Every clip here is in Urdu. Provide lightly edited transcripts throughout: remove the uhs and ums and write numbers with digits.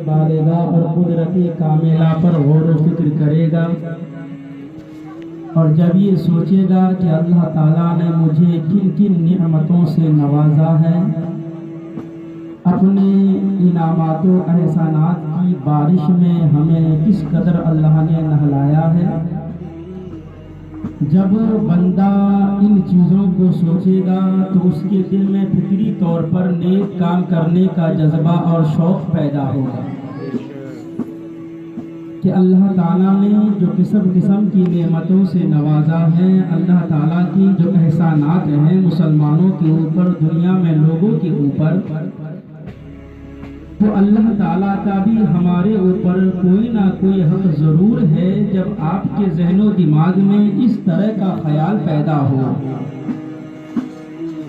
بالغہ اور قدرت کاملہ پر غور و فکر کرے گا اور جب یہ سوچے گا کہ اللہ تعالیٰ نے مجھے کن کن نعمتوں سے نوازا ہے، اپنے انعامات و احسانات کی بارش میں ہمیں کس قدر اللہ نے نہلایا ہے، جب بندہ ان چیزوں کو سوچے گا تو اس کے دل میں فطری طور پر نیک کام کرنے کا جذبہ اور شوق پیدا ہوگا کہ اللہ تعالیٰ نے جو قسم قسم کی نعمتوں سے نوازا ہے، اللہ تعالیٰ کی جو احسانات ہیں مسلمانوں کے اوپر، دنیا میں لوگوں کے اوپر، تو اللہ تعالیٰ کا بھی ہمارے اوپر کوئی نہ کوئی حق ضرور ہے۔ جب آپ کے ذہن و دماغ میں اس طرح کا خیال پیدا ہو،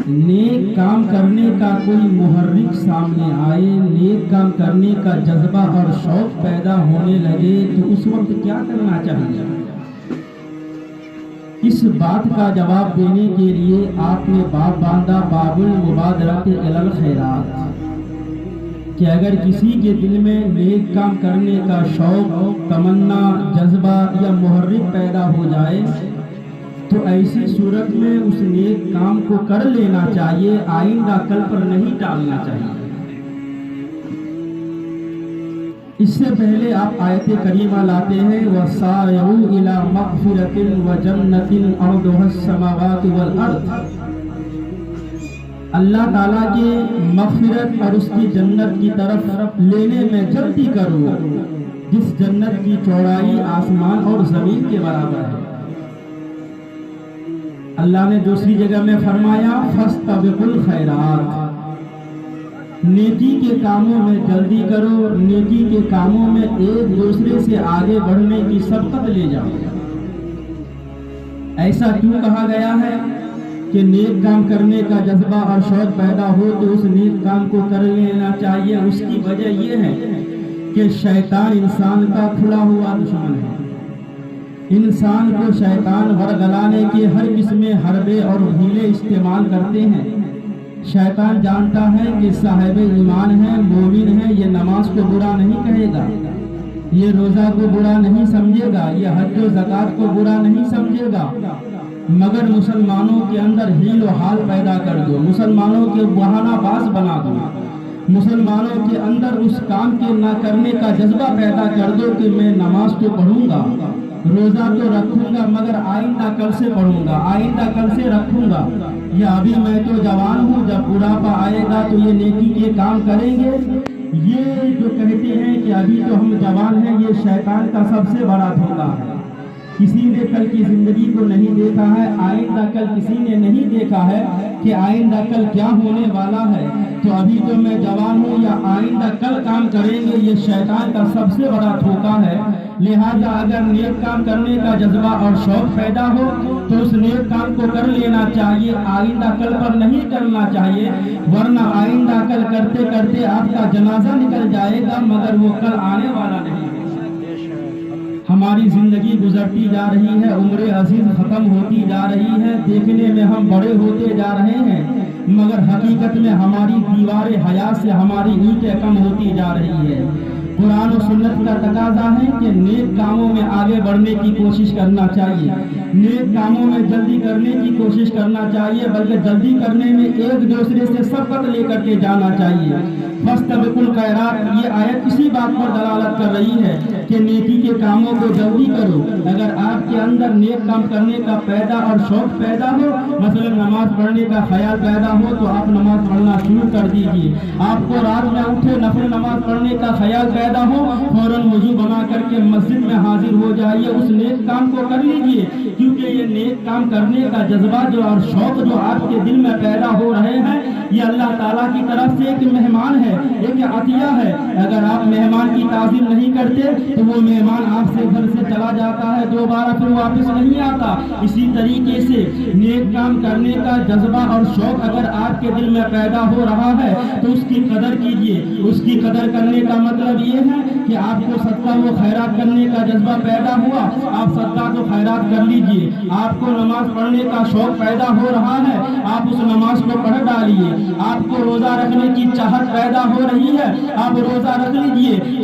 نیک کام کرنے کا کوئی محرک سامنے آئے، نیک کام کرنے کا جذبہ اور شوق پیدا ہونے لگے، تو اس وقت کیا کرنا چاہیے؟ اس بات کا جواب دینے کے لیے آپ نے باب باندھا باب المبادرۃ الی الخیرات، کہ اگر کسی کے دل میں نیک کام کرنے کا شوق، تمنا، جذبہ یا محرک پیدا ہو جائے تو ایسی صورت میں اس نیک کام کو کر لینا چاہیے، آئندہ کل پر نہیں ٹالنا چاہیے۔ اس سے پہلے آپ آیت کریمہ لاتے ہیں وَسَارِعُوا إِلَىٰ مَغْفِرَةٍ وَجَنَّةٍ عَرْضُهَا السَّمَاوَاتُ وَالْأَرْضُ، اللہ تعالیٰ کے مغفرت اور اس کی جنت کی طرف لینے میں جلدی کرو، جس جنت کی چوڑائی آسمان اور زمین کے برابر ہے۔ اللہ نے دوسری جگہ میں فرمایا فَاسْتَبِقُوا الْخَيْرَاتِ، نیکی کے کاموں میں جلدی کرو، نیکی کے کاموں میں ایک دوسرے سے آگے بڑھنے کی سبقت لے جاؤ۔ ایسا کیوں کہا گیا ہے کہ نیک کام کرنے کا جذبہ اور شوق پیدا ہو تو اس نیک کام کو کر لینا چاہیے؟ اس کی وجہ یہ ہے کہ شیطان انسان کا کھلا ہوا دشمن ہے۔ انسان کو شیطان ورگلانے کے ہر قسم حربے اور ہیلے استعمال کرتے ہیں۔ شیطان جانتا ہے کہ صاحب ایمان ہے، مومن ہے، یہ نماز کو برا نہیں کہے گا، یہ روزہ کو برا نہیں سمجھے گا، یہ حج و زکوٰۃ کو برا نہیں سمجھے گا، مگر مسلمانوں کے اندر ہیل و حال پیدا کر دو، مسلمانوں کے بہانہ باز بنا دو، مسلمانوں کے اندر اس کام کے نہ کرنے کا جذبہ پیدا کر دو کہ میں نماز تو پڑھوں گا، روزہ تو رکھوں گا، مگر آئندہ کل سے پڑھوں گا، آئندہ کل سے رکھوں گا، یا ابھی میں تو جوان ہوں، جب بڑھاپا آئے گا تو یہ نیکی کے کام کریں گے۔ یہ جو کہتے ہیں کہ ابھی تو ہم جوان ہیں، یہ شیطان کا سب سے بڑا دھوکہ ہے۔ کسی نے کل کی زندگی کو نہیں دیکھا ہے، آئندہ کل کسی نے نہیں دیکھا ہے کہ آئندہ کل کیا ہونے والا ہے، تو ابھی تو میں جوان ہوں یا آئندہ کل کام کریں گے، یہ شیطان کا سب سے بڑا دھوکہ ہے۔ لہذا اگر نیک کام کرنے کا جذبہ اور شوق پیدا ہو تو اس نیک کام کو کر لینا چاہیے، آئندہ کل پر نہیں کرنا چاہیے، ورنہ آئندہ کل کرتے کرتے آپ کا جنازہ نکل جائے گا مگر وہ کل آنے والا نہیں۔ ہماری زندگی گزرتی جا رہی ہے، عمر عزیز ختم ہوتی جا رہی ہے، دیکھنے میں ہم بڑے ہوتے جا رہے ہیں مگر حقیقت میں ہماری دیوار حیات سے ہماری اینٹیں کم ہوتی جا رہی ہے۔ قرآن و سنت کا تقاضا ہے کہ نیک کاموں میں آگے بڑھنے کی کوشش کرنا چاہیے، نیک کاموں میں جلدی کرنے کی کوشش کرنا چاہیے، بلکہ جلدی کرنے میں ایک دوسرے سے سبقت لے کر کے جانا چاہیے۔ فاستبقوا الخیرات، یہ آیت اسی بات پر دلالت کر رہی ہے کہ نیکی کے کاموں کو جلدی کرو۔ اگر آپ کے اندر نیک کام کرنے کا پیدا اور شوق پیدا ہو، مثلا نماز پڑھنے کا خیال پیدا ہو تو آپ نماز پڑھنا شروع کر دیجیے۔ آپ کو رات میں اٹھے نفل نماز پڑھنے کا خیال پیدا ہو، فوراً وضو بنا کر کے مسجد میں حاضر ہو جائیے، اس نیک کام کو کر لیجیے، کیونکہ یہ نیک کام کرنے کا جذبہ جو اور شوق جو آپ کے دل میں پیدا ہو رہے ہیں، یہ اللہ تعالیٰ کی طرف سے ایک مہمان ہے، ایک عطیہ ہے۔ اگر آپ مہمان کی تعظیم نہیں کرتے تو وہ مہمان آپ سے گھر سے چلا جاتا ہے، دوبارہ پھر واپس نہیں آتا۔ اسی طریقے سے نیک کام کرنے کا جذبہ اور شوق اگر آپ کے دل میں پیدا ہو رہا ہے تو اس کی قدر کیجیے۔ اس کی قدر کرنے کا مطلب یہ ہے کہ آپ کو صدقہ و خیرات کرنے کا جذبہ پیدا ہوا، آپ صدقہ و خیرات کر لیجیے۔ آپ کو نماز پڑھنے کا شوق پیدا ہو رہا ہے، آپ اس نماز کو پڑھ ڈالیے۔ آپ کو روزہ رکھنے کی چاہت پیدا ہو رہی ہے، آپ روزہ رکھ لیجیے۔